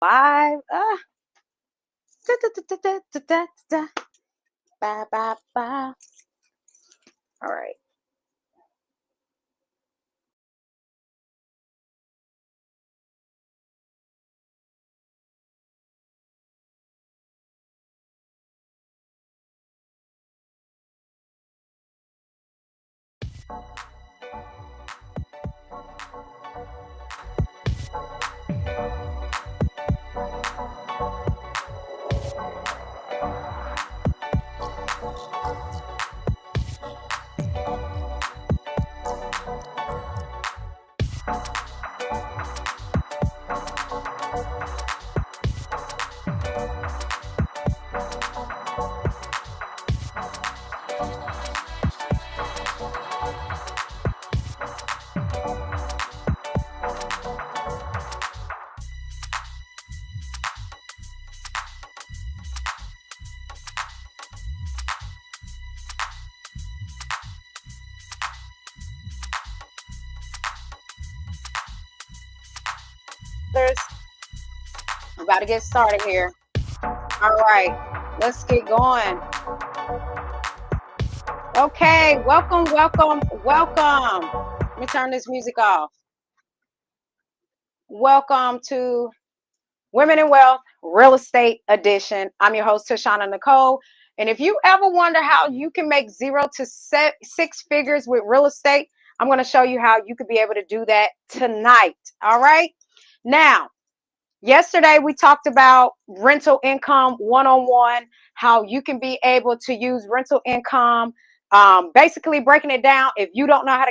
Live. Da, da, da, da, da, da, da. Ba, ba, ba. All right. We're about to get started here. All right. Let's get going. Okay. Welcome, welcome, welcome. Let me turn this music off. Welcome to Women in Wealth Real Estate Edition. I'm your host, Tashana Nicole. And if you ever wonder how you can make 0 to 6 figures with real estate, I'm going to show you how you could be able to do that tonight. All right. Now, yesterday we talked about rental income one-on-one, how you can be able to use rental income. Basically breaking it down, if you don't know how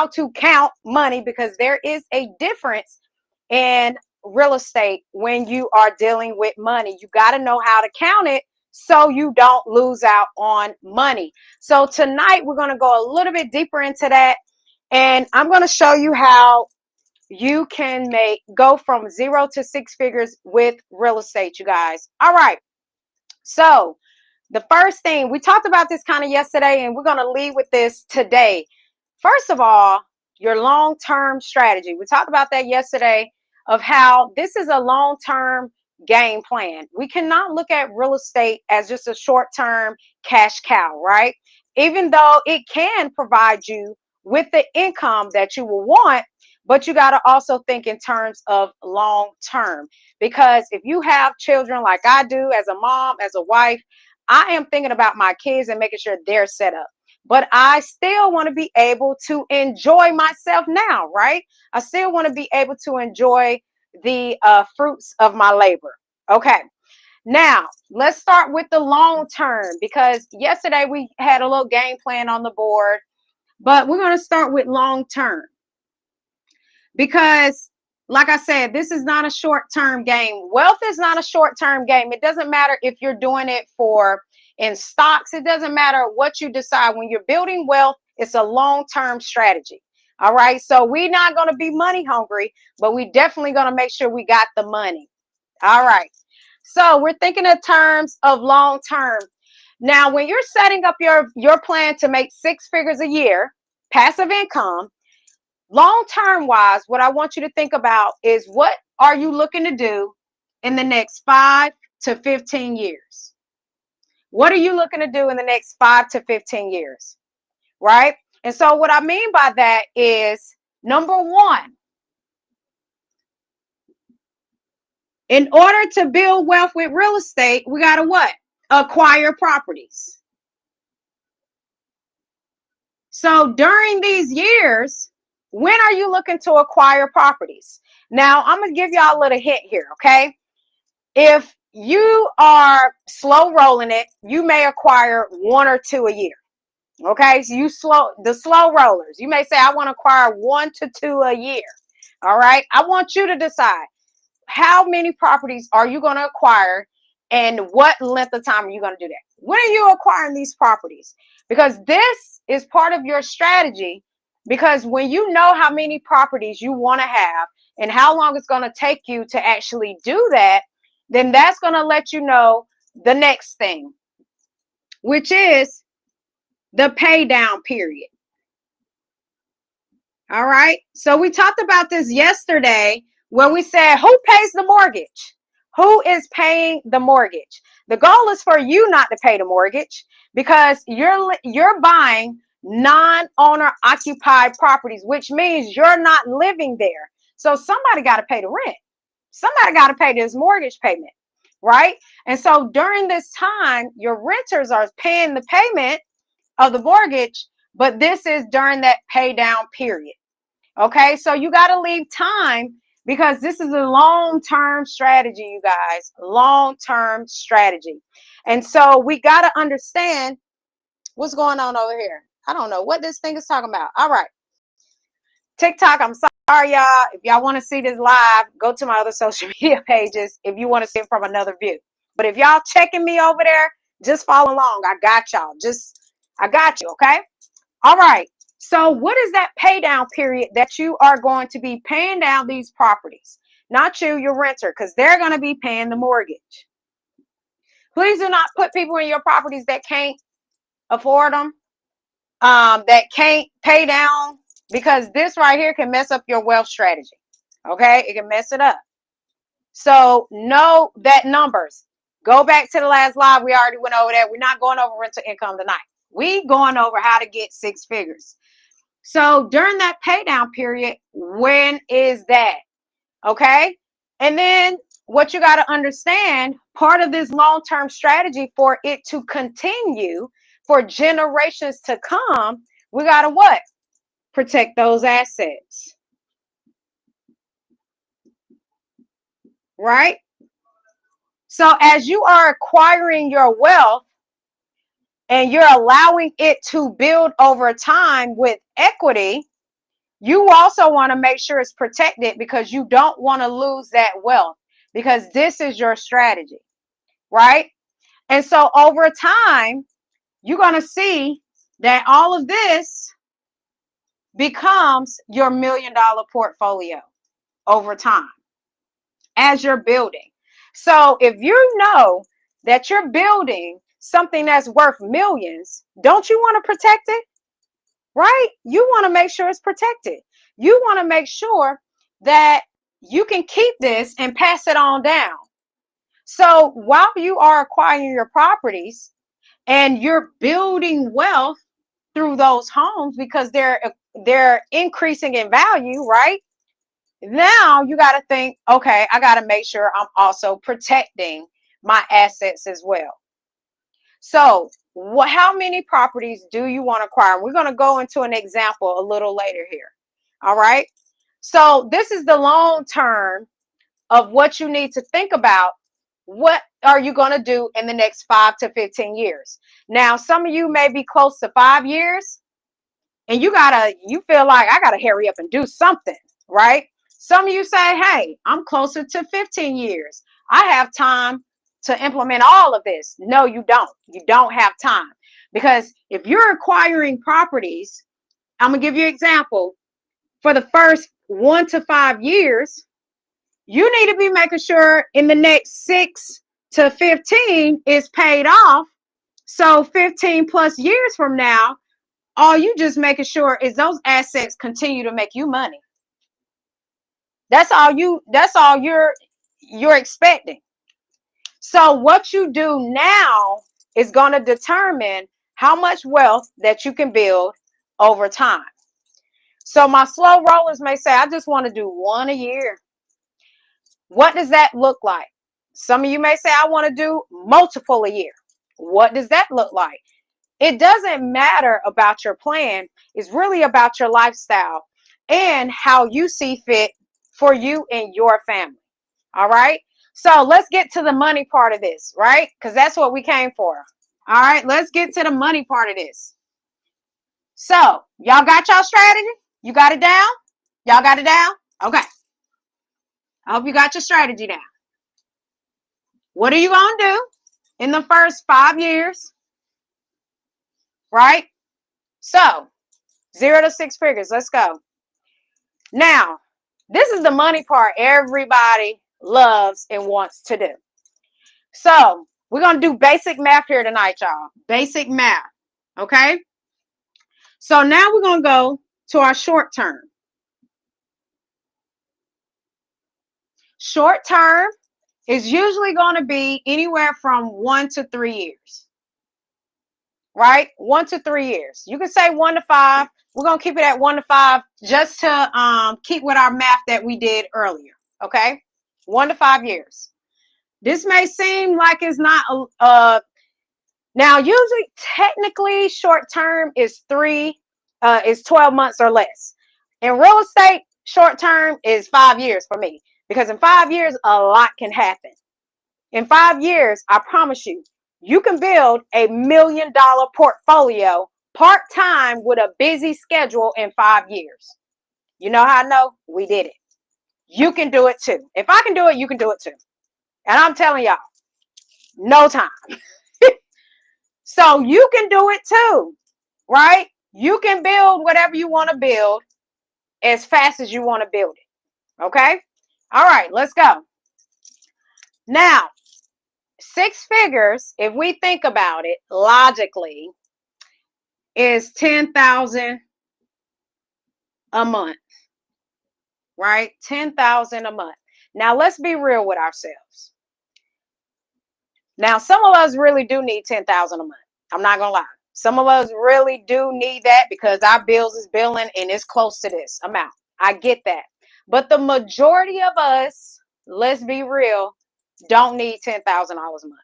to count money, because there is a difference in real estate when you are dealing with money. You got to know how to count it so you don't lose out on money. So tonight we're going to go a little bit deeper into that, and I'm going to show you how you can go from 0 to 6 figures with real estate, you guys. All right. So the first thing, we talked about this kind of yesterday, and we're going to lead with this today. First of all, your long-term strategy. We talked about that yesterday, of how this is a long-term game plan. We cannot look at real estate as just a short-term cash cow, right? Even though it can provide you with the income that you will want, but you got to also think in terms of long term. Because if you have children like I do, as a mom, as a wife, I am thinking about my kids and making sure they're set up. But I still want to be able to enjoy myself now, right? I still want to be able to enjoy the fruits of my labor. Okay. Now, let's start with the long term, because yesterday we had a little game plan on the board, but we're going to start with long term. Because, like I said, this is not a short-term game. Wealth is not a short-term game. It doesn't matter if you're doing it for in stocks. It doesn't matter what you decide. When you're building wealth, it's a long-term strategy. All right. So we're not going to be money hungry, but we definitely going to make sure we got the money. All right. So we're thinking in terms of long term. Now, when you're setting up your plan to make 6 figures a year, passive income, long term wise, what I want you to think about is, what are you looking to do in the next 5 to 15 years? What are you looking to do in the next 5 to 15 years? Right? And so what I mean by that is, number one, in order to build wealth with real estate, we got to what? Acquire properties. So during these years, when are you looking to acquire properties? Now, I'm going to give y'all a little hint here, okay? If you are slow rolling it, you may acquire 1 or 2 a year. Okay, so the slow rollers, you may say, I want to acquire 1 to 2 a year. All right, I want you to decide, how many properties are you going to acquire, and what length of time are you going to do that? When are you acquiring these properties? Because this is part of your strategy. Because when you know how many properties you want to have and how long it's going to take you to actually do that, then that's going to let you know the next thing, which is the pay down period. All right. So we talked about this yesterday, when we said who pays the mortgage? Who is paying the mortgage? The goal is for you not to pay the mortgage because you're buying non-owner occupied properties, which means you're not living there. So somebody got to pay the rent. Somebody got to pay this mortgage payment, right? And so during this time, your renters are paying the payment of the mortgage, but this is during that pay down period. Okay, so you got to leave time because this is a long-term strategy, you guys, long-term strategy. And so we got to understand what's going on over here. I don't know what this thing is talking about. All right. TikTok, I'm sorry, y'all. If y'all want to see this live, go to my other social media pages if you want to see it from another view. But if y'all checking me over there, just follow along. I got y'all. I got you, okay? All right. So what is that pay down period that you are going to be paying down these properties? Not you, your renter, because they're going to be paying the mortgage. Please do not put people in your properties that can't afford them, that can't pay down, because this right here can mess up your wealth strategy. Okay, it can mess it up. So know that numbers. Go back to the last live. We already went over that. We're not going over rental income tonight. We going over how to get 6 figures. So during that pay down period, when is that? Okay. And then what you got to understand, part of this long-term strategy for it to continue for generations to come, we got to what? Protect those assets. Right? So as you are acquiring your wealth and you're allowing it to build over time with equity, you also want to make sure it's protected because you don't want to lose that wealth, because this is your strategy, right? And so over time, you're going to see that all of this becomes your $1 million portfolio over time as you're building. So if you know that you're building something that's worth millions, don't you want to protect it? Right? You want to make sure it's protected. You want to make sure that you can keep this and pass it on down. So while you are acquiring your properties and you're building wealth through those homes because they're increasing in value, right? Now you got to think, okay, I got to make sure I'm also protecting my assets as well. So how many properties do you want to acquire? We're going to go into an example a little later here. All right. So this is the long term of what you need to think about. What are you going to do in the next 5 to 15 years? Now, some of you may be close to 5 years and you feel like I got to hurry up and do something, right? Some of you say, hey, I'm closer to 15 years. I have time to implement all of this. No, you don't. You don't have time, because if you're acquiring properties, I'm going to give you an example. For the first 1 to 5 years, you need to be making sure in the next 6 to 15 is paid off. So 15 plus years from now, all you just making sure is those assets continue to make you money. That's all you're expecting. So what you do now is going to determine how much wealth that you can build over time. So my slow rollers may say, I just want to do 1 a year. What does that look like? Some of you may say, I want to do multiple a year. What does that look like? It doesn't matter about your plan. It's really about your lifestyle and how you see fit for you and your family. All right. So let's get to the money part of this, right? Because that's what we came for. All right. Let's get to the money part of this. So y'all got y'all strategy? You got it down? Y'all got it down? Okay. I hope you got your strategy down. What are you going to do in the first 5 years? Right? So 0 to 6 figures. Let's go. Now, this is the money part everybody loves and wants to do. So we're going to do basic math here tonight, y'all. Basic math. Okay? So now we're going to go to our short term. Short term is usually going to be anywhere from 1 to 3 years, right? 1 to 3 years. You can say 1 to 5. We're going to keep it at 1 to 5 just to keep with our math that we did earlier, okay? 1 to 5 years. This may seem like it's not now usually technically short term is 12 months or less. In real estate, short term is 5 years for me, because in 5 years a lot can happen. In 5 years, I promise you, you can build $1 million portfolio part-time with a busy schedule in 5 years. You know how I know? We did it. You can do it too. If I can do it, you can do it too. And I'm telling y'all, no time. So you can do it too, right? You can build whatever you want to build as fast as you want to build it. Okay? All right, let's go. Now, 6 figures, if we think about it logically, is 10,000 a month, right? 10,000 a month. Now, let's be real with ourselves. Now, some of us really do need 10,000 a month. I'm not gonna lie. Some of us really do need that because our bills is billing and it's close to this amount. I get that. But the majority of us, let's be real, don't need $10,000 a month.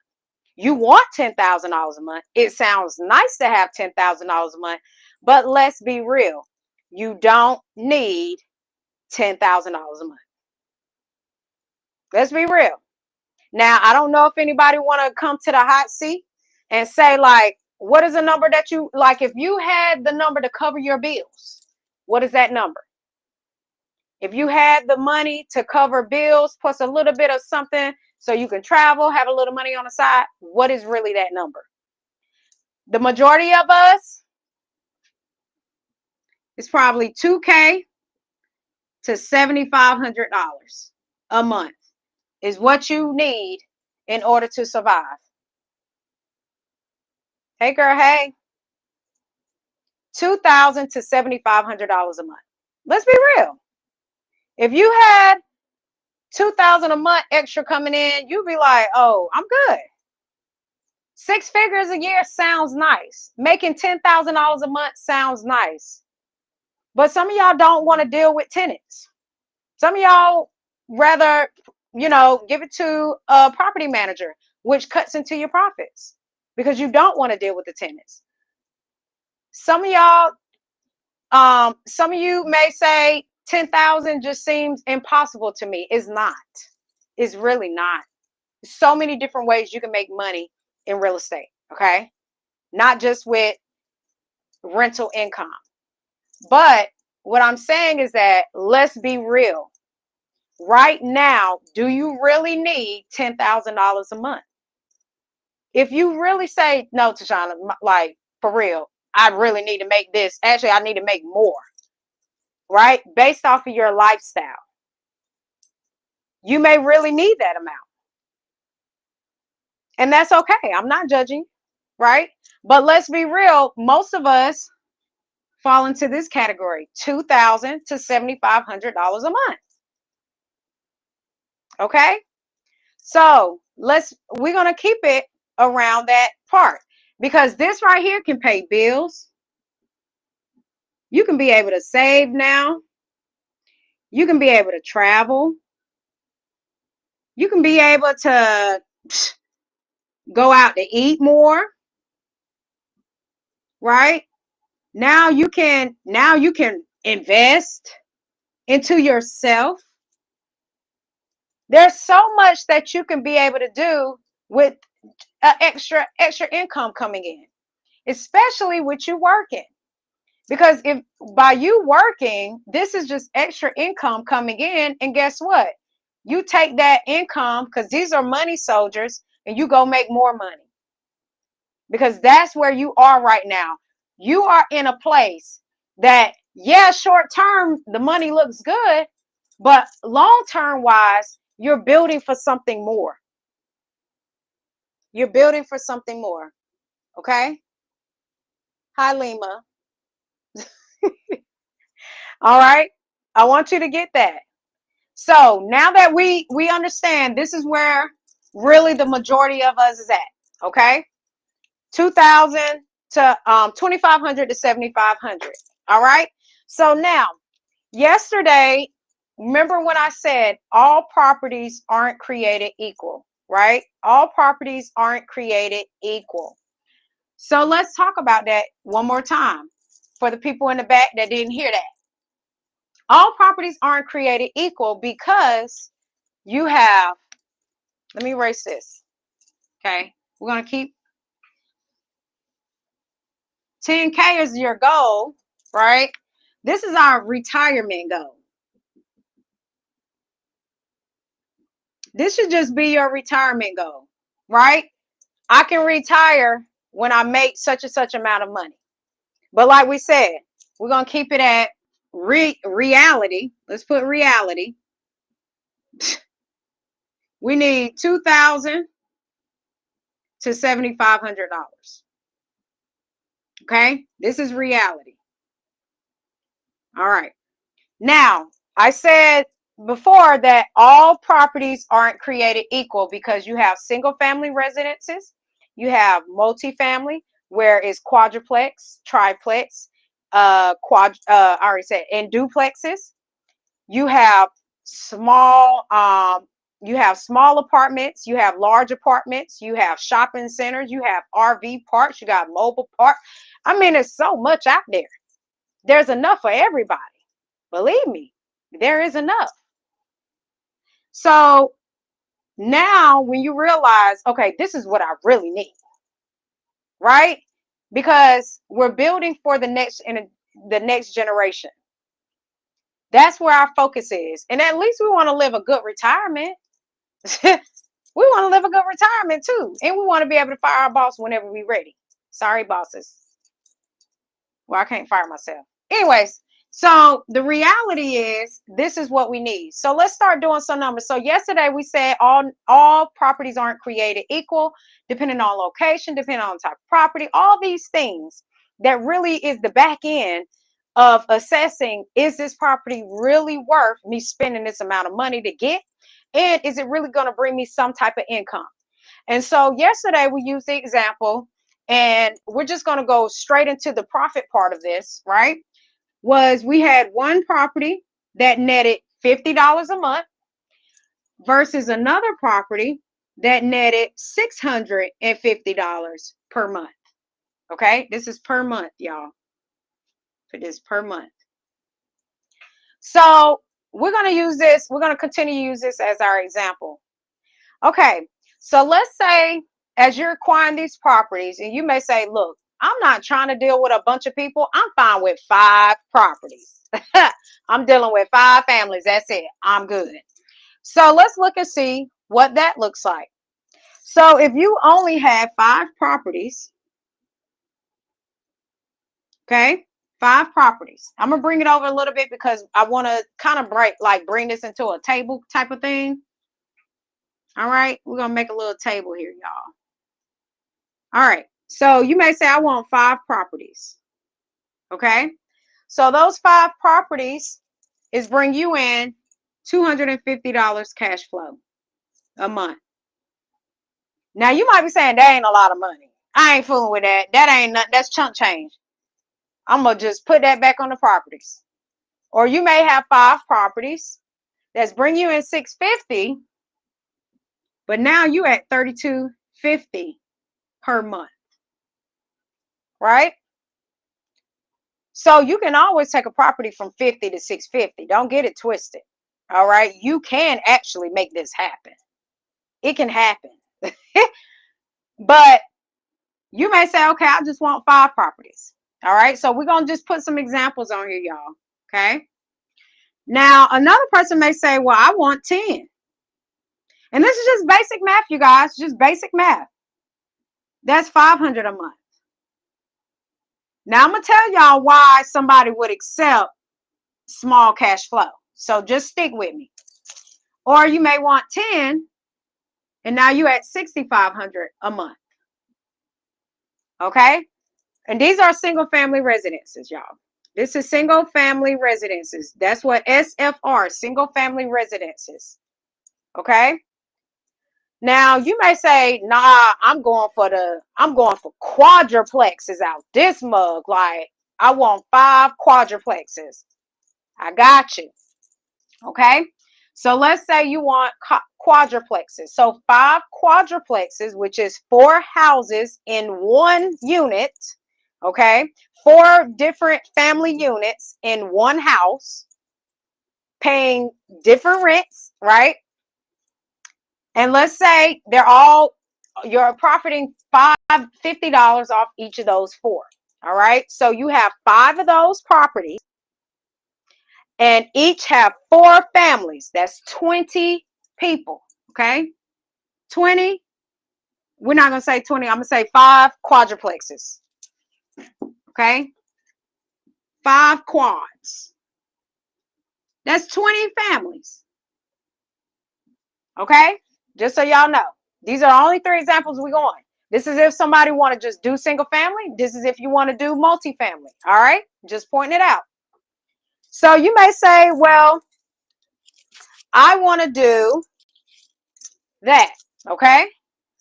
You want $10,000 a month. It sounds nice to have $10,000 a month, but let's be real. You don't need $10,000 a month. Let's be real. Now, I don't know if anybody want to come to the hot seat and say, like, what is a number that you like? If you had the number to cover your bills, what is that number? If you had the money to cover bills plus a little bit of something so you can travel, have a little money on the side, what is really that number? The majority of us, it's probably $2,000 to $7,500 a month is what you need in order to survive. Hey girl, hey. $2,000 to $7,500 a month. Let's be real. If you had $2,000 a month extra coming in, you'd be like, oh, I'm good. 6 figures a year sounds nice. Making $10,000 a month sounds nice. But some of y'all don't want to deal with tenants. Some of y'all rather, give it to a property manager, which cuts into your profits because you don't want to deal with the tenants. Some of y'all, some of you may say 10,000 just seems impossible to me. It's not. It's really not. So many different ways you can make money in real estate, okay? Not just with rental income. But what I'm saying is that let's be real. Right now, do you really need $10,000 a month? If you really say, no, Tashana, like for real, I really need to make this. Actually, I need to make more, right? Based off of your lifestyle. You may really need that amount. And that's okay. I'm not judging, right? But let's be real. Most of us fall into this category, $2,000 to $7,500 a month. Okay? So we're going to keep it around that part because this right here can pay bills. You can be able to save now. You can be able to travel. You can be able to go out to eat more. Right? Now you can invest into yourself. There's so much that you can be able to do with extra income coming in, especially with you working. Because if by you working, this is just extra income coming in, and guess what? You take that income, because these are money soldiers, and you go make more money. Because that's where you are right now. You are in a place that, yeah, short term, the money looks good, but long term wise, you're building for something more. You're building for something more. Okay? Hi, Lima. All right. I want you to get that. So now that we understand, this is where really the majority of us is at. Okay, 2,000 to 2,500 to 7,500. All right. So now, yesterday, remember when I said all properties aren't created equal, right? All properties aren't created equal. So let's talk about that one more time for the people in the back that didn't hear that. All properties aren't created equal because you have, let me erase this. Okay. We're going to keep 10K is your goal, right? This is our retirement goal. This should just be your retirement goal, right? I can retire when I make such and such amount of money. But like we said, we're going to keep it at reality. Let's put reality. We need $2,000 to $7,500. Okay, this is reality. All right. Now, I said before that all properties aren't created equal because you have single family residences, you have multifamily, where is quadruplex, triplex, I already said, and duplexes. You have small apartments, you have large apartments, you have shopping centers, you have RV parks, you got mobile parks. I mean, there's so much out there. There's enough for everybody. Believe me, there is enough. So now when you realize, okay, this is what I really need, right? Because we're building for the next generation. That's where our focus is. And at least we want to live a good retirement. We want to live a good retirement too. And we want to be able to fire our boss whenever we're ready. Sorry, bosses. Well, I can't fire myself. Anyways, so the reality is this is what we need. So let's start doing some numbers. So yesterday we said all properties aren't created equal, depending on location, depending on type of property, all these things that really is the back end of assessing, is this property really worth me spending this amount of money to get? And is it really going to bring me some type of income? And so yesterday we used the example, and we're just going to go straight into the profit part of this, right? Was we had one property that netted $50 a month versus another property that netted $650 per month. Okay, this is per month, y'all. For this per month. So we're going to use this. We're going to continue to use this as our example. Okay, so let's say as you're acquiring these properties, and you may say, look, I'm not trying to deal with a bunch of people. I'm fine with 5 properties. I'm dealing with 5 families. That's it. I'm good. So let's look and see what that looks like. So if you only have 5 properties, okay, 5 properties. I'm going to bring it over a little bit because I want to kind of bring this into a table type of thing. All right, we're going to make a little table here, y'all. All right, so you may say I want 5 properties. Okay, so those 5 properties is bring you in $250 cash flow a month. Now you might be saying that ain't a lot of money. I ain't fooling with that. That ain't nothing. That's chunk change. I'm gonna just put that back on the properties. Or you may have 5 properties that's bring you in $650, but now you at $3,250 per month, right? So you can always take a property from 50 to 650. Don't get it twisted. All right. You can actually make this happen. It can happen. But you may say, okay, I just want 5 properties. All right. So we're going to just put some examples on here, y'all. Okay. Now, another person may say, well, I want 10. And this is just basic math, you guys. Just basic math. That's $500 a month. Now, I'm going to tell y'all why somebody would accept small cash flow. So just stick with me. Or you may want 10, and now you're at $6,500 a month. Okay? And these are single family residences, y'all. This is single family residences. That's what SFR, single family residences. Okay. Now you may say, nah, I'm going for quadruplexes out this mug. Like, I want 5 quadruplexes. I got you. Okay. So let's say you want quadruplexes. So 5 quadruplexes, which is 4 houses in 1 unit. Okay. 4 different family units in 1 house, paying different rents, right? And let's say you're profiting $50 off each of those 4. All right. So you have 5 of those properties and each have 4 families. That's 20 people. Okay. 20. We're not going to say 20. I'm going to say 5 quadruplexes. Okay. 5 quads. That's 20 families. Okay. Just so y'all know, these are only 3 examples we're going. This is if somebody want to just do single family. This is if you want to do multifamily. All right. Just pointing it out. So you may say, well, I want to do that. Okay.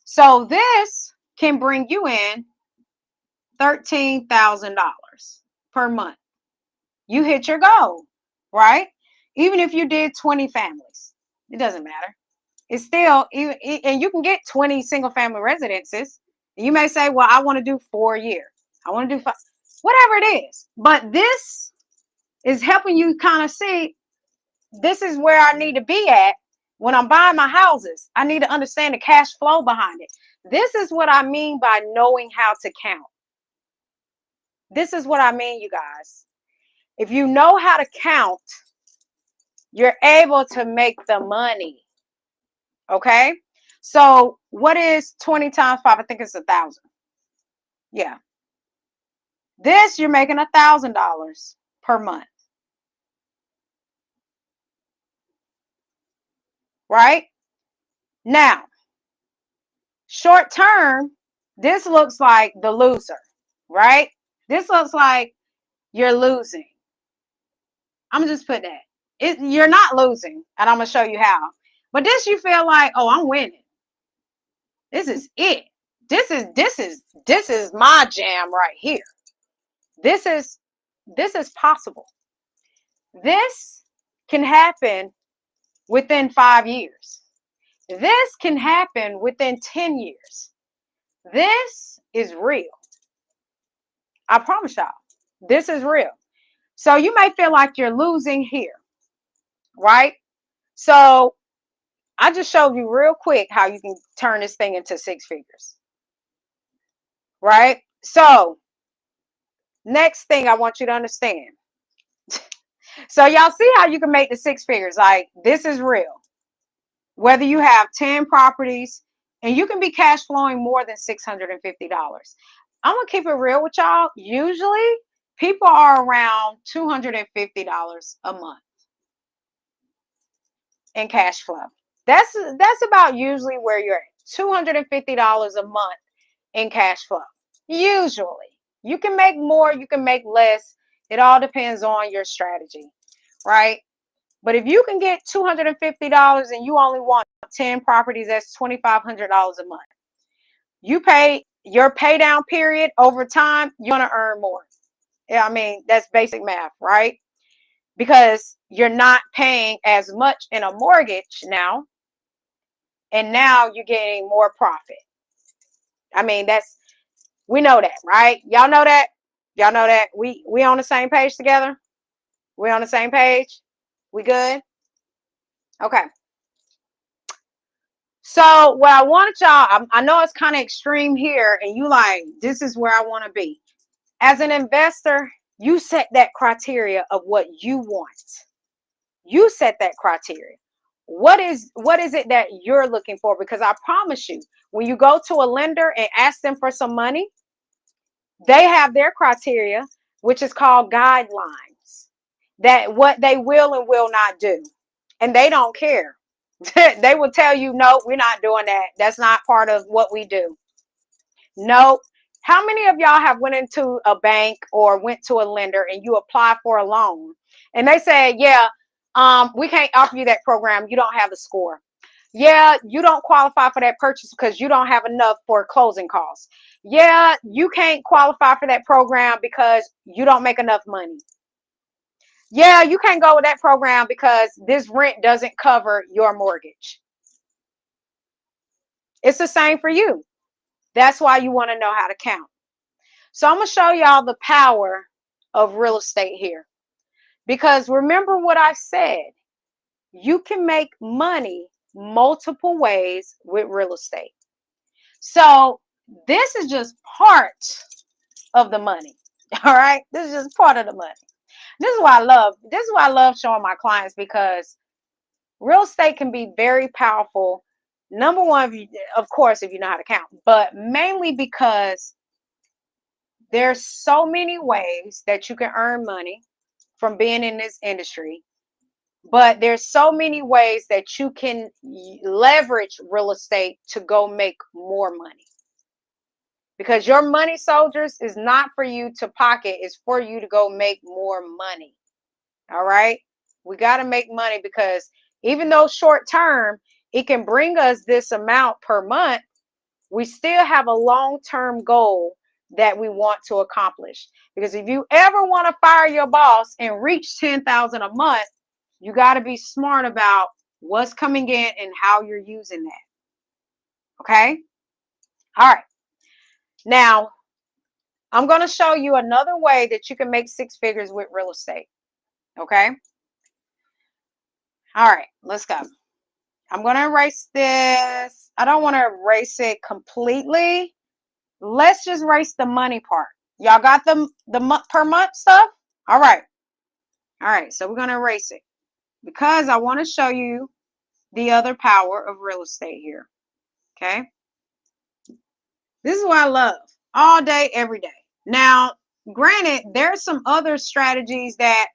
So this can bring you in $13,000 per month. You hit your goal, right? Even if you did 20 families, it doesn't matter. It's still, and you can get 20 single family residences. You may say, well, I want to do 4 a year. I want to do 5, whatever it is. But this is helping you kind of see, this is where I need to be at when I'm buying my houses. I need to understand the cash flow behind it. This is what I mean by knowing how to count. This is what I mean, you guys. If you know how to count, you're able to make the money. Okay. So what is 20 times 5? I think it's 1,000. Yeah. This, you're making $1,000 per month. Right? Now, short term, this looks like the loser, right? This looks like you're losing. I'm going to just put that. You're not losing, and I'm going to show you how. But this, you feel like, oh, I'm winning. This is it. This is my jam right here. This is possible. This can happen within 5 years. This can happen within 10 years. This is real. I promise y'all, this is real. So you may feel like you're losing here, right? So I just showed you real quick how you can turn this thing into 6 figures, right? So next thing I want you to understand. So y'all see how you can make the 6 figures. Like, this is real. Whether you have 10 properties, and you can be cash flowing more than $650. I'm going to keep it real with y'all. Usually people are around $250 a month in cash flow. That's about usually where you're at. $250 a month in cash flow. Usually. You can make more, you can make less. It all depends on your strategy, right? But if you can get $250 and you only want 10 properties, that's $2,500 a month. You pay your pay down period over time, you're going to earn more. I mean, that's basic math, right? Because you're not paying as much in a mortgage now. And now you're getting more profit. I mean, we know that, right? Y'all know that? Y'all know that? We on the same page together? We on the same page? We good? Okay. So what I want y'all, I know it's kind of extreme here, and you like, this is where I want to be. As an investor, you set that criteria of what you want. You set that criteria. What is it that you're looking for? Because I promise you, when you go to a lender and ask them for some money, they have their criteria, which is called guidelines, that what they will and will not do. And they don't care. They will tell you, no, we're not doing that. That's not part of what we do. No. How many of y'all have went into a bank or went to a lender and you apply for a loan and they said, yeah, we can't offer you that program. You don't have the score. Yeah, you don't qualify for that purchase because you don't have enough for closing costs. Yeah, you can't qualify for that program because you don't make enough money. Yeah, you can't go with that program because this rent doesn't cover your mortgage. It's the same for you. That's why you want to know how to count. So I'm going to show y'all the power of real estate here. Because remember what I said, you can make money multiple ways with real estate. So this is just part of the money. All right. This is just part of the money. This is why I love showing my clients, because real estate can be very powerful. Number one, of course, if you know how to count, but mainly because there's so many ways that you can earn money from being in this industry, but there's so many ways that you can leverage real estate to go make more money. Because your money, soldiers, is not for you to pocket, it's for you to go make more money. All right. We got to make money, because even though short term, it can bring us this amount per month, we still have a long-term goal that we want to accomplish. Because if you ever want to fire your boss and reach 10,000 a month, you got to be smart about what's coming in and how you're using that. Okay. All right. Now, I'm going to show you another way that you can make six figures with real estate. Okay. All right, let's go. I'm going to erase this. I don't want to erase it completely. Let's just erase the money part. Y'all got the per month stuff? All right. All right, so we're going to erase it because I want to show you the other power of real estate here. Okay. This is what I love all day, every day. Now, granted, there's some other strategies that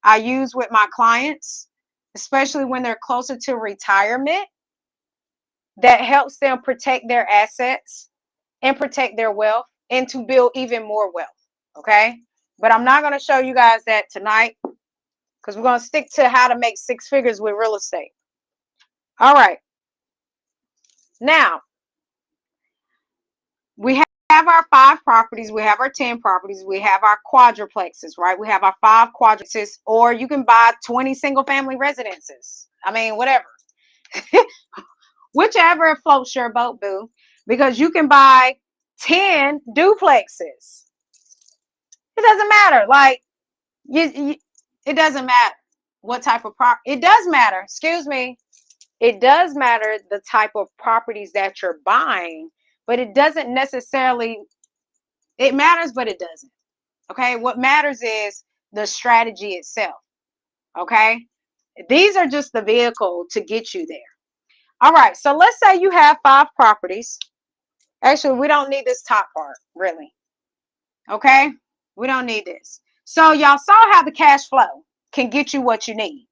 I use with my clients, especially when they're closer to retirement, that helps them protect their assets and protect their wealth and to build even more wealth. Okay. But I'm not going to show you guys that tonight, because we're going to stick to how to make six figures with real estate. All right. Now, we have our 5 properties. We have our 10 properties. We have our quadruplexes, right? We have our 5 quadruplexes, or you can buy 20 single family residences. I mean, whatever. Whichever floats your boat, boo, because you can buy 10 duplexes. It doesn't matter. Like, it doesn't matter what type of property. It does matter. Excuse me. It does matter the type of properties that you're buying, but it doesn't necessarily. It matters, but it doesn't. Okay. What matters is the strategy itself. Okay. These are just the vehicle to get you there. All right. So let's say you have 5 properties. Actually, we don't need this top part, really. Okay. We don't need this. So y'all saw how the cash flow can get you what you need.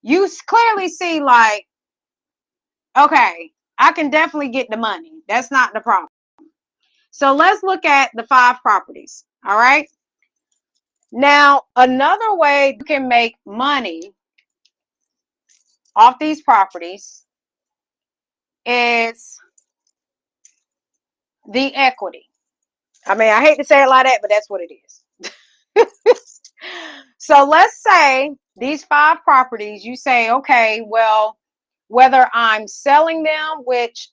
You clearly see, like, okay, I can definitely get the money. That's not the problem. So let's look at the 5 properties. All right. Now, another way you can make money off these properties is the equity. I mean, I hate to say it like that, but that's what it is. So let's say these 5 properties, you say, okay, well, whether I'm selling them, which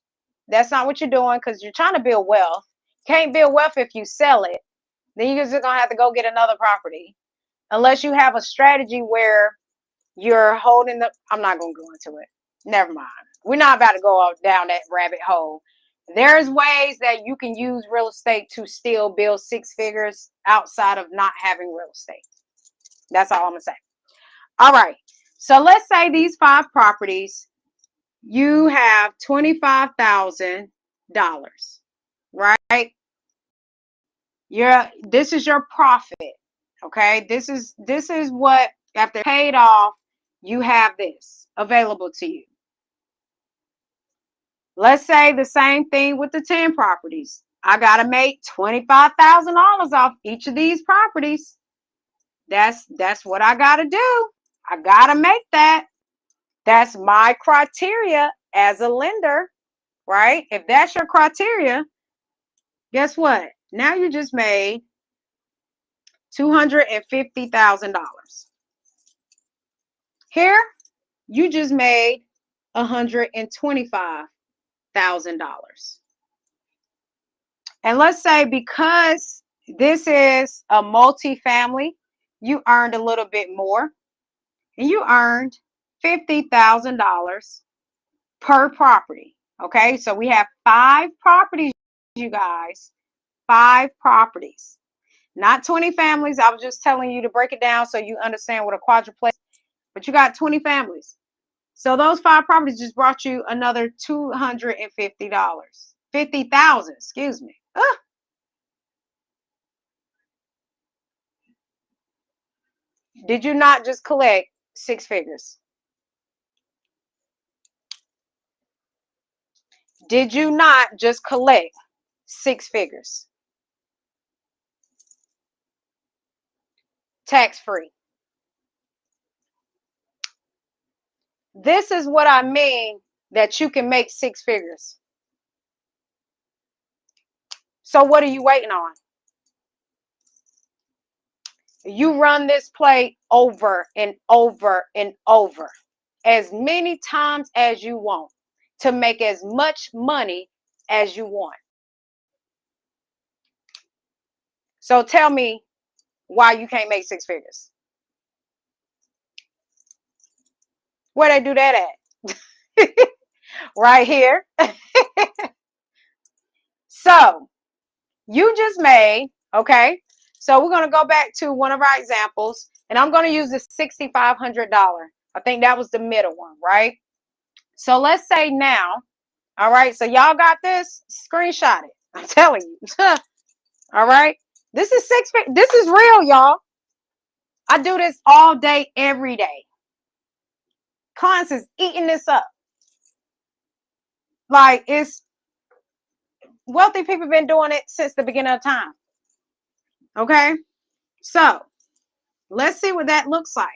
that's not what you're doing, because you're trying to build wealth. You can't build wealth if you sell it. Then you're just going to have to go get another property. Unless you have a strategy where you're holding the, I'm not going to go into it. Never mind. We're not about to go down that rabbit hole. There's ways that you can use real estate to still build 6 figures outside of not having real estate. That's all I'm going to say. All right. So let's say these 5 properties, you have $25,000, right? This is your profit. Okay. This is what, after paid off, you have this available to you. Let's say the same thing with the 10 properties. I got to make $25,000 off each of these properties. That's what I got to do. I got to make that. That's my criteria as a lender, right? If that's your criteria, guess what? Now you just made $250,000. Here, you just made $125,000. And let's say because this is a multifamily, you earned a little bit more, and you earned $50,000 per property. Okay, so we have 5 properties, you guys. 5 properties, not 20 families. I was just telling you to break it down so you understand what a quadruplex, but you got 20 families. So those 5 properties just brought you another $250. 50,000, excuse me. Did you not just collect 6 figures? Did you not just collect 6 figures? Tax free. This is what I mean that you can make 6 figures. So what are you waiting on? You run this play over and over and over as many times as you want to make as much money as you want. So tell me why you can't make 6 figures. Where they do that at? Right here. So you just made, okay, so we're going to go back to one of our examples, and I'm going to use the $6,500. I think that was the middle one, right? So let's say now, all right, so y'all got this? Screenshot it. I'm telling you. All right, this is this is real, y'all. I do this all day, every day. Clients is eating this up. Like, it's wealthy people been doing it since the beginning of time. Okay, so let's see what that looks like.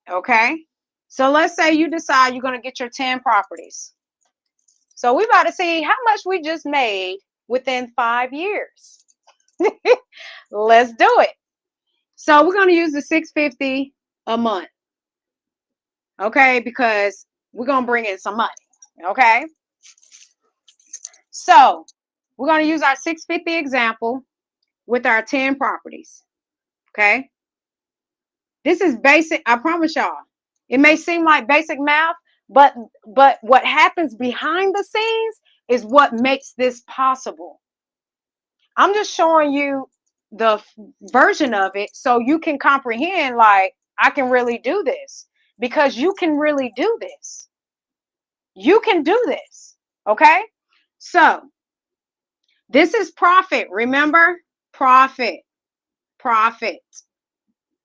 Okay, so let's say you decide you're going to get your 10 properties. So we about to see how much we just made within 5 years. Let's do it. So we're going to use the $650 a month. Okay, because we're going to bring in some money. Okay, so we're going to use our $650 example with our 10 properties. Okay, this is basic. I promise y'all, it may seem like basic math, but what happens behind the scenes is what makes this possible. I'm just showing you the version of it so you can comprehend, like, I can really do this, because you can really do this. You can do this. Okay, so this is profit. Remember, profit.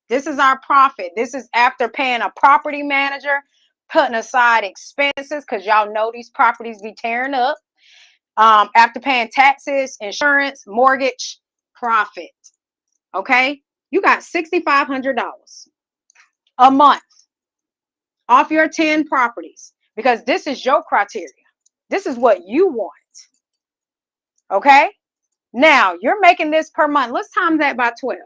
This is our profit. This is after paying a property manager, putting aside expenses, because y'all know these properties be tearing up. After paying taxes, insurance, mortgage, profit. Okay, you got $6,500 a month off your 10 properties, because this is your criteria. This is what you want. Okay, now you're making this per month. Let's times that by 12.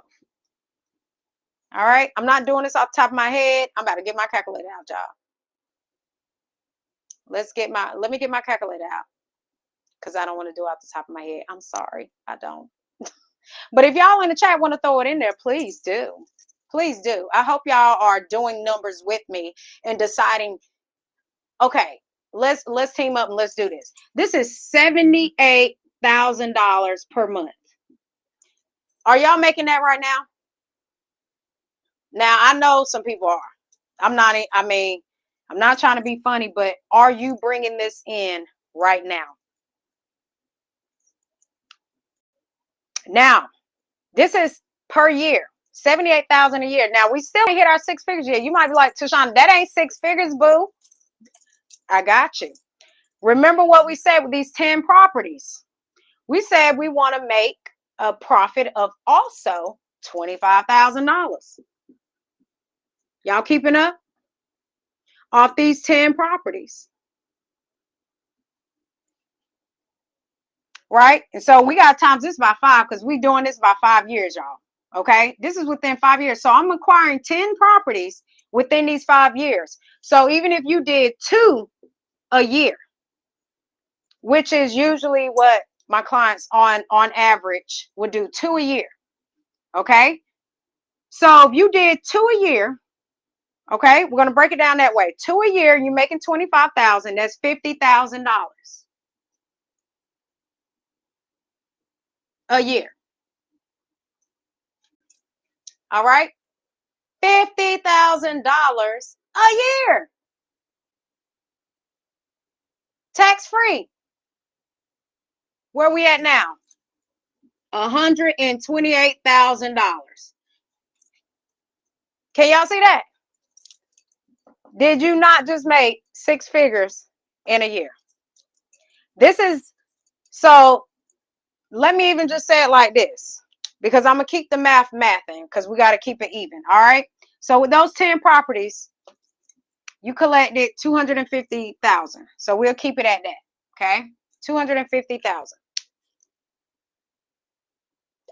All right, I'm not doing this off the top of my head. I'm about to get my calculator out, y'all. Let me get my calculator out, because I don't want to do it off the top of my head. I'm sorry, I don't. But if y'all in the chat want to throw it in there, please do. Please do. I hope y'all are doing numbers with me and deciding, okay, let's team up and let's do this. This is $78,000 per month. Are y'all making that right now? Now, I know some people are. I'm not trying to be funny, but are you bringing this in right now? Now, this is per year, $78,000 a year. Now, we still hit our 6 figures yet. You might be like, Tashawn, that ain't 6 figures, boo. I got you. Remember what we said with these 10 properties. We said we want to make a profit of also $25,000. Y'all keeping up? Off these 10 properties. Right? And so we got times this by 5 because we're doing this by 5 years, y'all. Okay? This is within 5 years. So I'm acquiring 10 properties within these 5 years. So even if you did 2 a year, which is usually what my clients on average would do, 2 a year. Okay? So if you did 2 a year, okay, we're going to break it down that way. 2 a year, you're making $25,000. That's $50,000 a year. All right? $50,000 a year. Tax free. Where we at now? $128,000. Can y'all see that? Did you not just make 6 figures in a year? This is, so let me even just say it like this, because I'm going to keep the mathing because we got to keep it even. All right. So with those 10 properties, you collected 250,000. So we'll keep it at that. Okay. 250,000.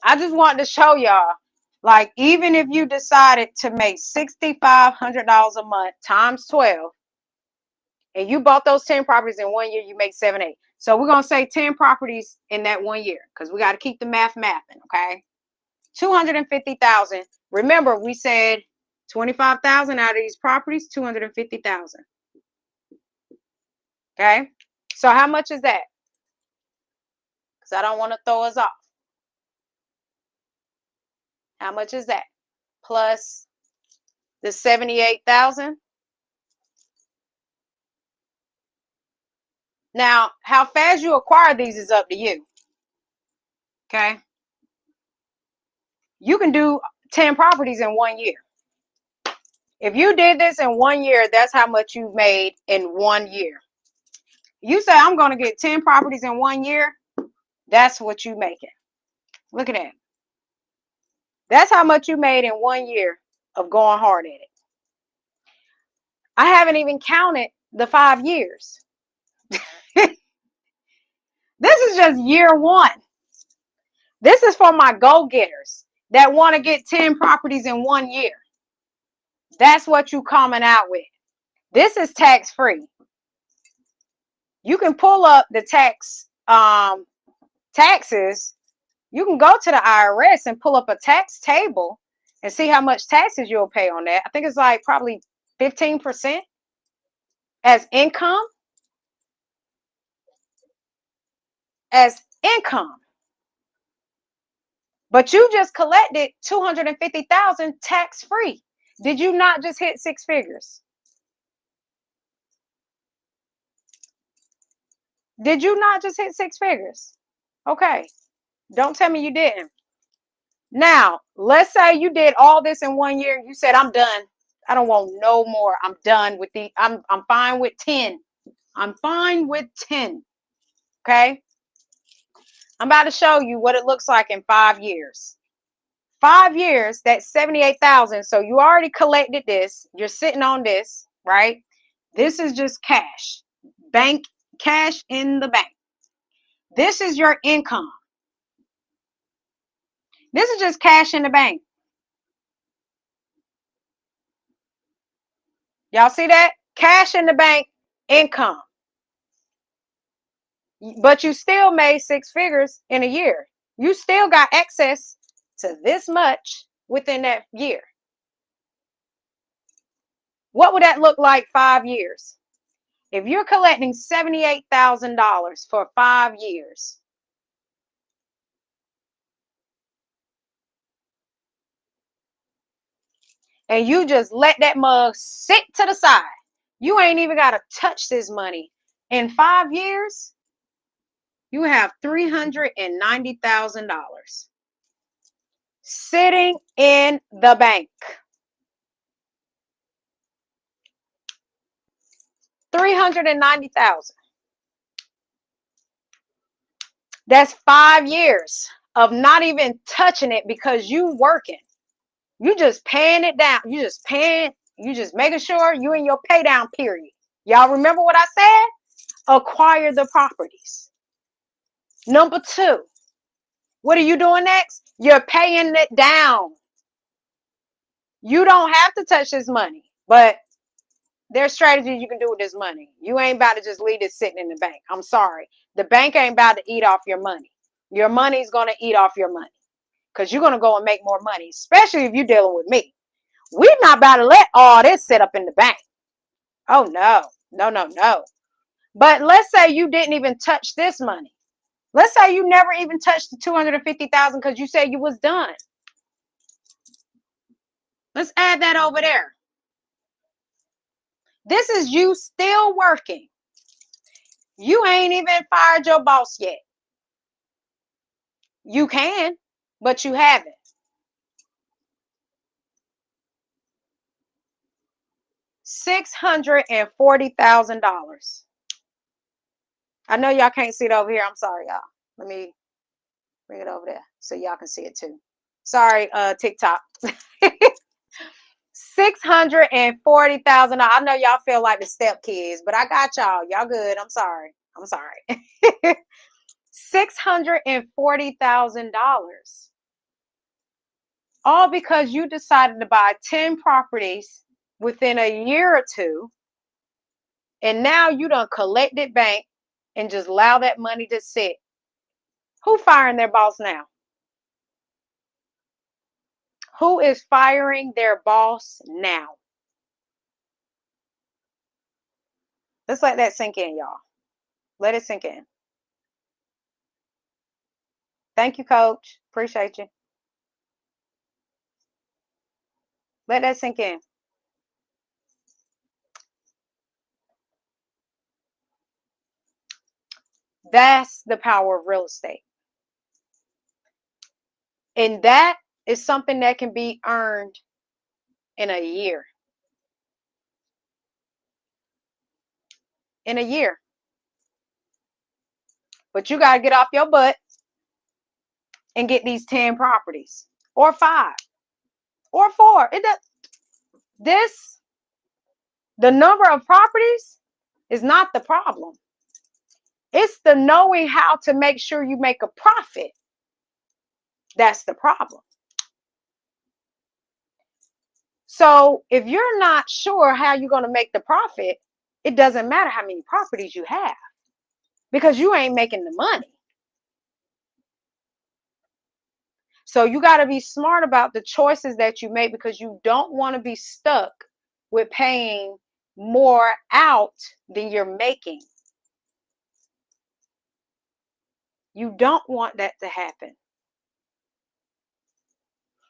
I just wanted to show y'all, like, even if you decided to make $6,500 a month times 12, and you bought those 10 properties in 1 year, you make 7,800. So we're going to say 10 properties in that 1 year because we got to keep the mathing. Okay. 250,000. Remember, we said 25,000 out of these properties, 250,000. Okay. So how much is that? Because I don't want to throw us off. How much is that? Plus the 78,000. Now, how fast you acquire these is up to you. Okay. You can do 10 properties in 1 year. If you did this in 1 year, that's how much you made in 1 year. You say, I'm going to get 10 properties in 1 year. That's what you making. Look at that. That's how much you made in 1 year of going hard at it. I haven't even counted the 5 years. This is just year 1. This is for my go-getters that want to get 10 properties in 1 year. That's what you coming out with. This is tax-free. You can pull up the taxes. You can go to the IRS and pull up a tax table and see how much taxes you'll pay on that. I think it's like probably 15% as income. As income. But you just collected 250,000 tax-free. Did you not just hit 6 figures? Did you not just hit 6 figures? Okay. Don't tell me you didn't. Now, let's say you did all this in 1 year. You said, I'm done. I don't want no more. I'm done with I'm fine with 10. I'm fine with 10. Okay. I'm about to show you what it looks like in 5 years. 5 years, that's 78,000. So you already collected this. You're sitting on this, right? This is just cash. Bank cash in the bank. This is your income. This is just cash in the bank. Y'all see that? Cash in the bank, income. But you still made 6 figures in a year. You still got access to this much within that year. What would that look like 5 years? If you're collecting $78,000 for 5 years, and you just let that mug sit to the side, you ain't even got to touch this money. In 5 years, you have $390,000 sitting in the bank. 390,000. That's 5 years of not even touching it because you working. You just paying it down. You just paying, you just making sure you in your pay down period. Y'all remember what I said? Acquire the properties. Number 2, what are you doing next? You're paying it down. You don't have to touch this money, but there's strategies you can do with this money. You ain't about to just leave it sitting in the bank. I'm sorry. The bank ain't about to eat off your money. Your money's going to eat off your money because you're going to go and make more money, especially if you're dealing with me. We're not about to let all this sit up in the bank. Oh, no. No, no, no. But let's say you didn't even touch this money. Let's say you never even touched the $250,000 because you said you was done. Let's add that over there. This is you still working. You ain't even fired your boss yet. You can, but you haven't. $640,000. I know y'all can't see it over here. I'm sorry, y'all. Let me bring it over there so y'all can see it too. Sorry, TikTok. $640,000. I know y'all feel like the step kids, but I got y'all. Y'all good. I'm sorry. I'm sorry. $640,000. All because you decided to buy 10 properties within a year or two. And now you done collected bank and just allow that money to sit. Who firing their boss now? Who is firing their boss now? Let's let that sink in, y'all. Let it sink in. Thank you, Coach. Appreciate you. Let that sink in. That's the power of real estate. And that is something that can be earned in a year. In a year. But you got to get off your butt and get these 10 properties or 5 or 4. The number of properties is not the problem. It's the knowing how to make sure you make a profit. That's the problem. So if you're not sure how you're going to make the profit, it doesn't matter how many properties you have because you ain't making the money. So you got to be smart about the choices that you make because you don't want to be stuck with paying more out than you're making. You don't want that to happen.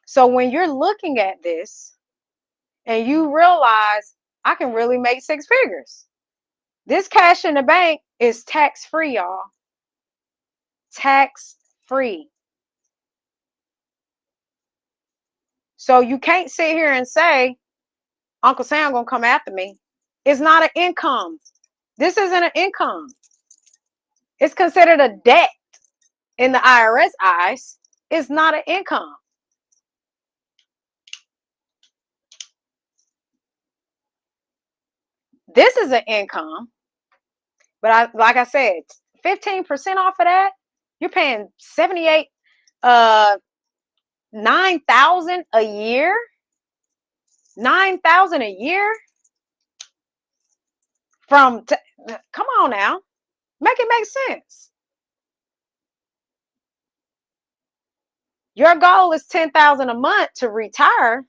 So when you're looking at this and you realize I can really make 6 figures. This cash in the bank is tax-free, y'all. Tax-free. So you can't sit here and say, Uncle Sam gonna come after me. It's not an income. This isn't an income. It's considered a debt in the IRS eyes. It's not an income. This is an income. But like I said, 15% off of that, you're paying 78, 9,000 a year. 9,000 a year come on now, make it make sense. Your goal is 10,000 a month to retire,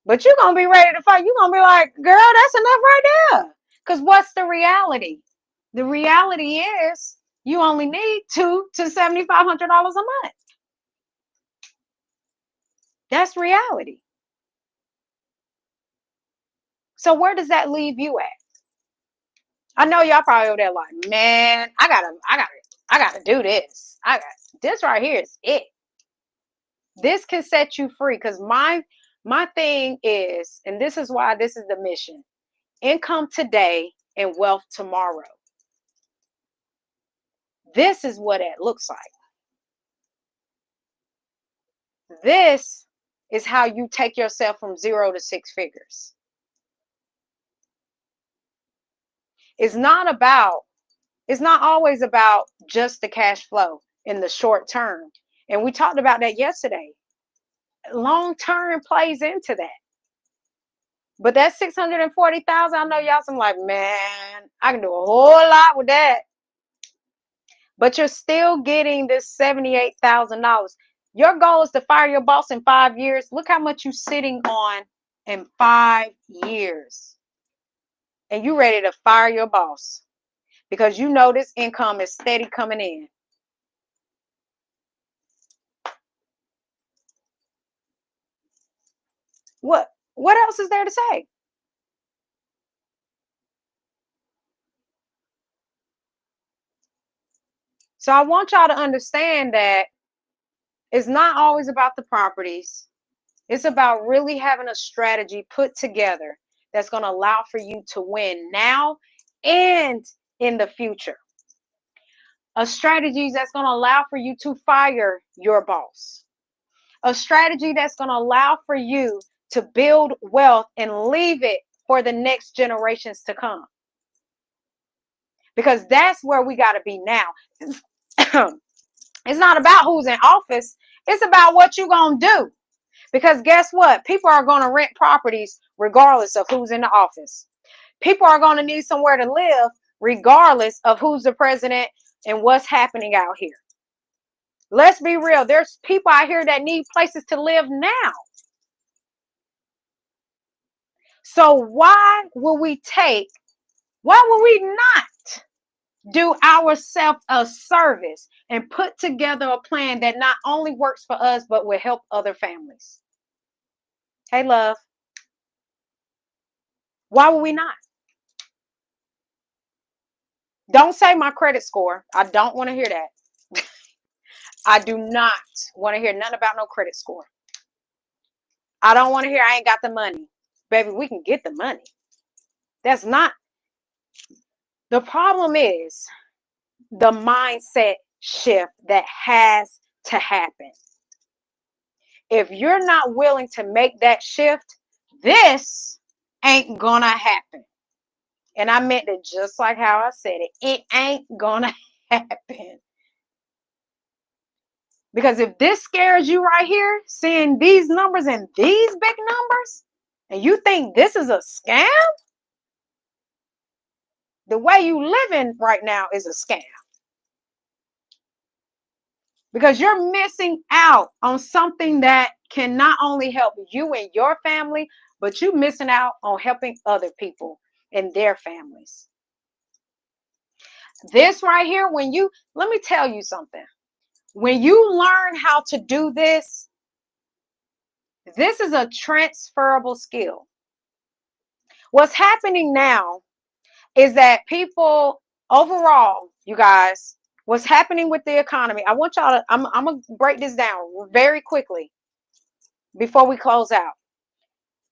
but you're gonna be ready to fight. You're gonna be like, girl, that's enough right there. Because what's the reality? The reality is you only need $200 to $7,500 a month. That's reality. So where does that leave you at? I know y'all probably over there like, man, I gotta do this. This right here is it. This can set you free because my thing is, and this is why this is the mission: income today and wealth tomorrow. This is what it looks like. This is how you take yourself from 0 to 6 figures. It's not always about just the cash flow in the short term. And we talked about that yesterday. Long term plays into that. But that 640,000, I know y'all some like, man, I can do a whole lot with that. But you're still getting this $78,000. Your goal is to fire your boss in 5 years. Look how much you're sitting on in 5 years. And you ready to fire your boss because you know this income is steady coming in. What else is there to say? So I want y'all to understand that it's not always about the properties. It's about really having a strategy put together that's going to allow for you to win now and in the future. A strategy that's going to allow for you to fire your boss. A strategy that's going to allow for you to build wealth and leave it for the next generations to come. Because that's where we got to be now. It's not about who's in office. It's about what you're going to do. Because guess what? People are going to rent properties regardless of who's in the office. People are going to need somewhere to live regardless of who's the president and what's happening out here. Let's be real. There's people out here that need places to live now. So why will we not do ourselves a service and put together a plan that not only works for us, but will help other families? Hey, love. Why would we not? Don't say my credit score. I don't want to hear that. I do not want to hear nothing about no credit score. I don't want to hear I ain't got the money. Baby, we can get the money. That's not. The problem is the mindset shift that has to happen. If you're not willing to make that shift, this ain't gonna happen. And I meant it just like how I said it. It ain't gonna happen. Because if this scares you right here, seeing these numbers and these big numbers, and you think this is a scam, the way you living right now is a scam. Because you're missing out on something that can not only help you and your family, but you're missing out on helping other people and their families. This right here, let me tell you something. When you learn how to do this, this is a transferable skill. What's happening now is that people overall, you guys, what's happening with the economy, I want y'all to, I'm going to break this down very quickly before we close out.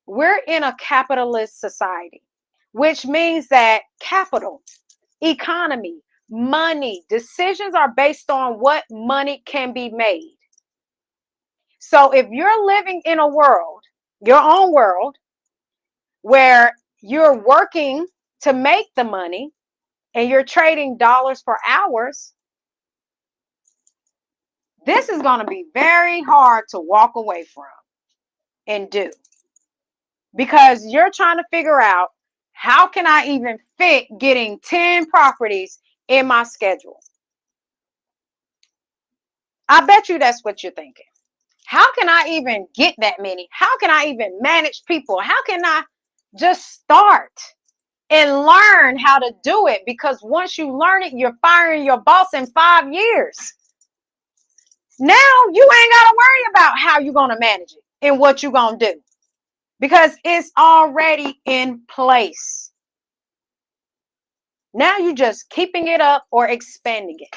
We're in a capitalist society, which means that capital, economy, money, decisions are based on what money can be made. So if you're living in a world, your own world, where you're working to make the money and you're trading dollars for hours, this is going to be very hard to walk away from and do. Because you're trying to figure out, how can I even fit getting 10 properties in my schedule? I bet you that's what you're thinking. How can I even get that many? How can I even manage people? How can I just start and learn how to do it? Because once you learn it, you're firing your boss in 5 years. Now you ain't got to worry about how you're going to manage it and what you're going to do, because it's already in place. Now you're just keeping it up or expanding it.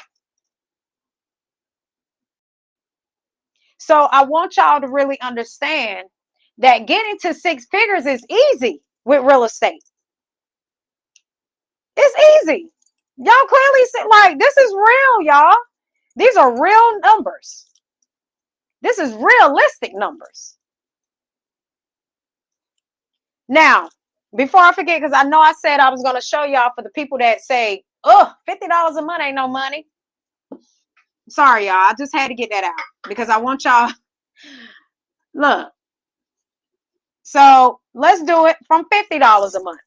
So I want y'all to really understand that getting to 6 figures is easy with real estate. It's easy. Y'all clearly see, like, this is real, y'all. These are real numbers. This is realistic numbers. Now, before I forget, because I know I said I was going to show y'all for the people that say, oh, $50 a month ain't no money. Sorry, y'all. I just had to get that out because I want y'all. Look. So let's do it from $50 a month.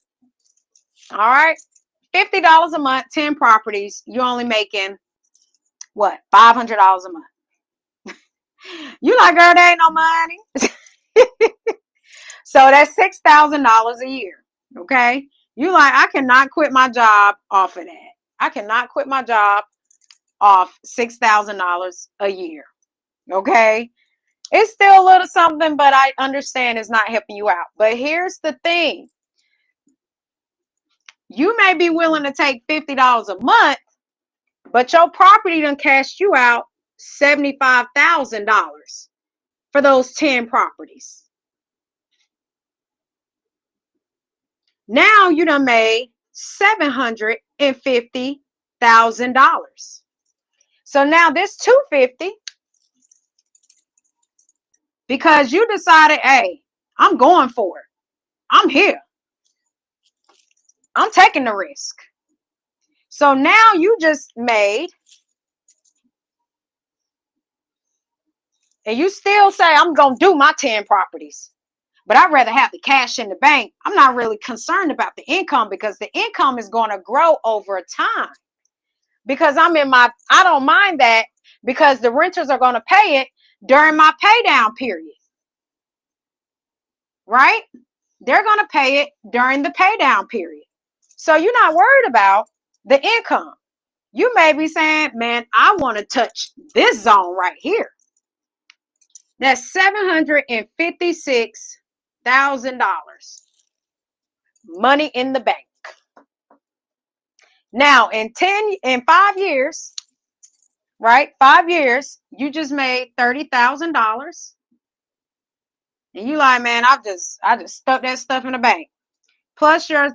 All right. $50 a month, 10 properties. You're only making what? $500 a month. You like, girl, there ain't no money. So that's $6,000 a year. Okay. You like, I cannot quit my job off of that. I cannot quit my job off $6,000 a year. Okay. It's still a little something, but I understand it's not helping you out. But here's the thing. You may be willing to take $50 a month, but your property done cashed you out $75,000 for those 10 properties. Now you done made $750,000. So now this $250, because you decided, hey, I'm going for it. I'm here. I'm taking the risk. So now you just made, and you still say, I'm going to do my 10 properties, but I'd rather have the cash in the bank. I'm not really concerned about the income because the income is going to grow over time. Because I don't mind that because the renters are going to pay it during my pay down period. Right? They're going to pay it during the pay down period. So you're not worried about the income. You may be saying, man, I want to touch this zone right here. That's $756,000 money in the bank. Now, in 5 years, right? 5 years, you just made $30,000. And you like, man, I just stuck that stuff in the bank. Plus your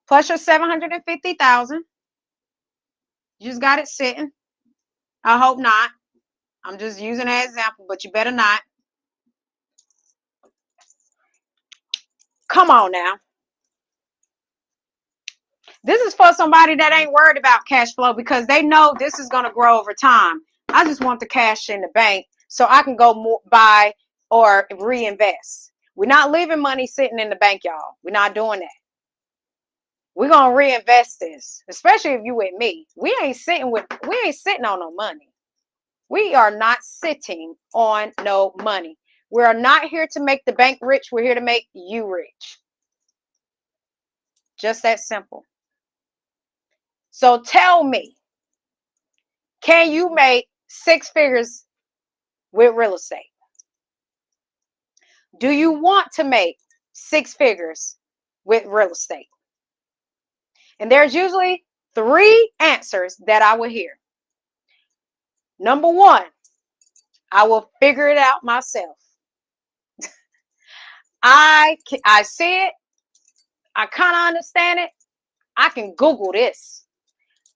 750,000. You just got it sitting. I hope not. I'm just using an example, but you better not. Come on now. This is for somebody that ain't worried about cash flow because they know this is going to grow over time. I just want the cash in the bank so I can go buy or reinvest. We're not leaving money sitting in the bank, y'all. We're not doing that. We're going to reinvest this, especially if you with me. We ain't sitting on no money. We are not sitting on no money. We are not here to make the bank rich. We're here to make you rich. Just that simple. So tell me, can you make 6 figures with real estate? Do you want to make 6 figures with real estate? And there's usually 3 answers that I will hear. Number 1, I will figure it out myself. I see it. I kind of understand it. I can Google this.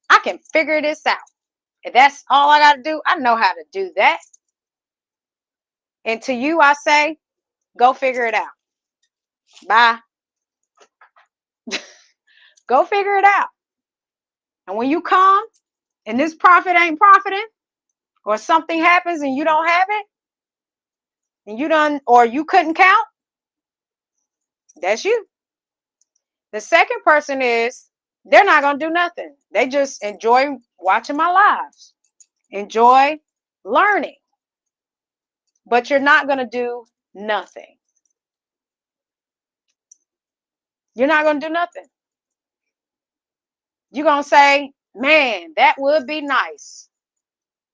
I can figure this out. If that's all I got to do, I know how to do that. And to you, I say, go figure it out. Bye. Go figure it out. And when you come and this profit ain't profiting, or something happens and you don't have it, and or you couldn't count, that's you. The second person is, they're not going to do nothing. They just enjoy watching my lives, enjoy learning, but you're not going to do nothing. You're not going to do nothing. You're going to say, man, that would be nice.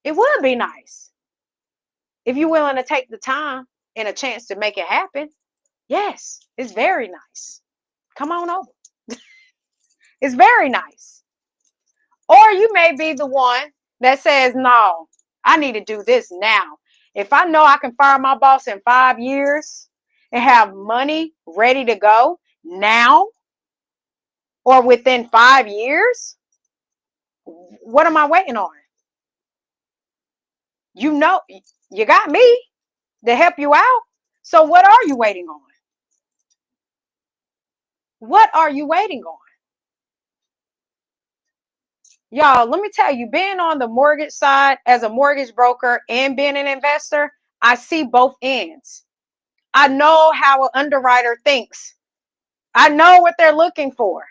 It would be nice. If you're willing to take the time and a chance to make it happen, yes, it's very nice. Come on over. It's very nice. Or you may be the one that says, no, I need to do this now. If I know I can fire my boss in 5 years and have money ready to go now or within 5 years, What am I waiting on? You know, you got me to help you out. So what are you waiting on? What are you waiting on? Y'all, let me tell you, being on the mortgage side as a mortgage broker and being an investor, I see both ends. I know how an underwriter thinks. I know what they're looking for.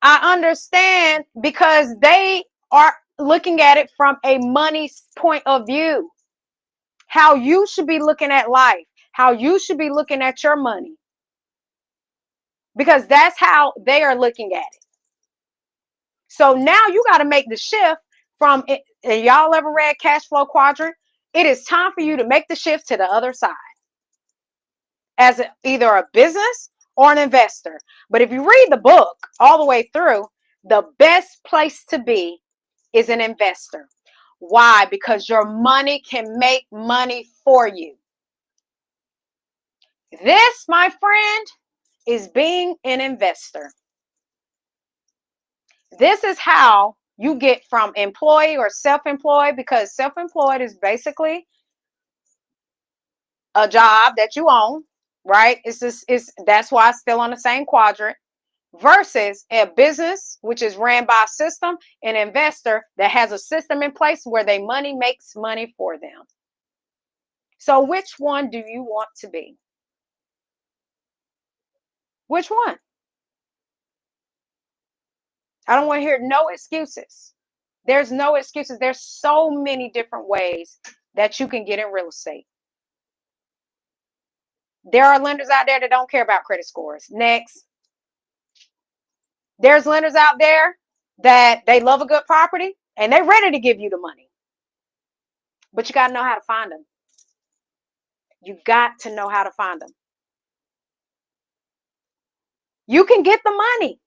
I understand because they are looking at it from a money point of view. How you should be looking at life, how you should be looking at your money. Because that's how they are looking at it. So now you got to make the shift from it. Y'all ever read Cash Flow Quadrant? It is time for you to make the shift to the other side as either a business or an investor. But if you read the book all the way through, the best place to be is an investor. Why? Because your money can make money for you. This, my friend, is being an investor. This is how you get from employee or self-employed, because self-employed is basically a job that you own, right? That's why it's still on the same quadrant, versus a business which is ran by a system, an investor that has a system in place where their money makes money for them. So which one do you want to be? Which one? I don't want to hear no excuses. There's no excuses. There's so many different ways that you can get in real estate. There are lenders out there that don't care about credit scores. Next. There's lenders out there that they love a good property and they're ready to give you the money. But you got to know how to find them. You got to know how to find them. You can get the money.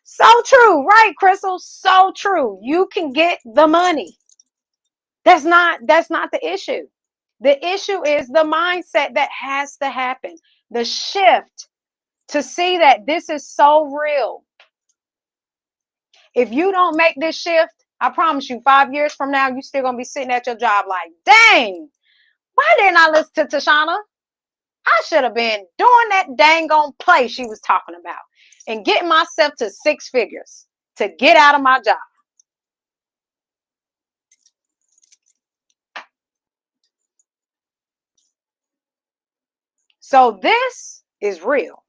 So true, right, Crystal? So true. You can get the money. That's not the issue. The issue is the mindset that has to happen. The shift to see that this is so real. If you don't make this shift, I promise you, 5 years from now, you're still going to be sitting at your job like, dang, why didn't I listen to Tashana? I should have been doing that dang on play she was talking about and getting myself to 6 figures to get out of my job. So this is real,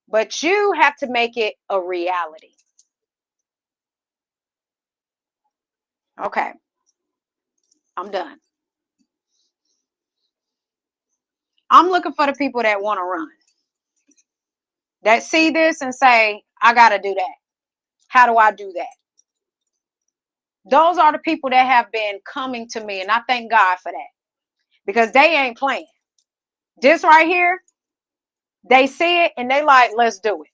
but you have to make it a reality. Okay, I'm done. I'm looking for the people that want to run, that see this and say, I got to do that. How do I do that? Those are the people that have been coming to me, and I thank God for that, because they ain't playing. This right here, they see it and they like, let's do it.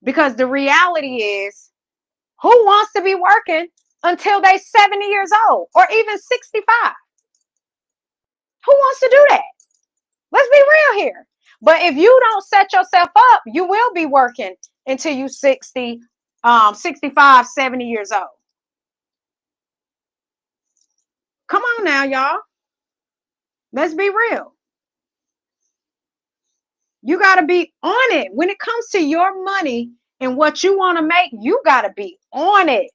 Because the reality is, who wants to be working until they 70 years old or even 65? Who wants to do that? Let's be real here. But if you don't set yourself up, you will be working until you 60, 65, 70 years old. Come on now, y'all. Let's be real. You got to be on it. When it comes to your money and what you want to make, you got to be on it.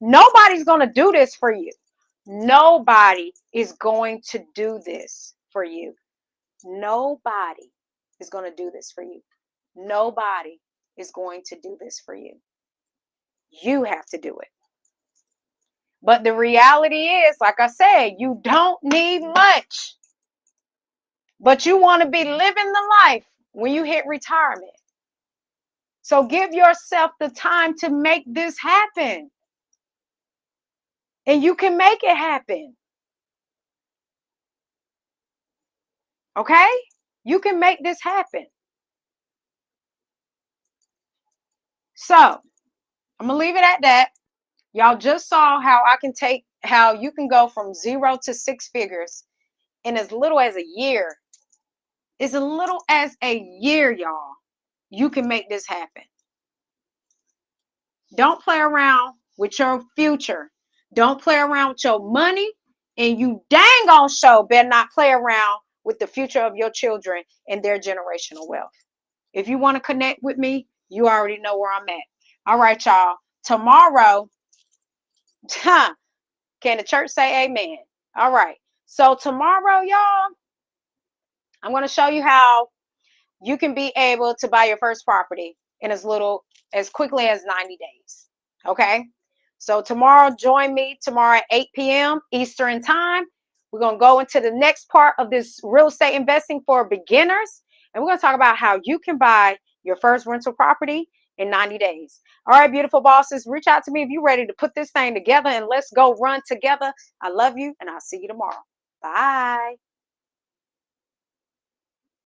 Nobody's going to do this for you. Nobody is going to do this for you. Nobody is going to do this for you. Nobody is going to do this for you. You have to do it. But the reality is, like I said, you don't need much. But you want to be living the life when you hit retirement. So give yourself the time to make this happen. And you can make it happen. Okay? You can make this happen. So I'm going to leave it at that. Y'all just saw how you can go from 0 to 6 figures in as little as a year. As little as a year, y'all. you can make this happen. Don't play around with your future. Don't play around with your money. And you dang on show better not play around with the future of your children and their generational wealth. If you want to connect with me, you already know where I'm at. All right, y'all. Tomorrow, can the church say amen? All right. So tomorrow, y'all, I'm going to show you how you can be able to buy your first property in as quickly as 90 days. Okay. So tomorrow, join me tomorrow at 8 p.m. Eastern time. We're going to go into the next part of this real estate investing for beginners. And we're going to talk about how you can buy your first rental property in 90 days. All right, beautiful bosses, reach out to me if you're ready to put this thing together and let's go run together. I love you and I'll see you tomorrow. Bye.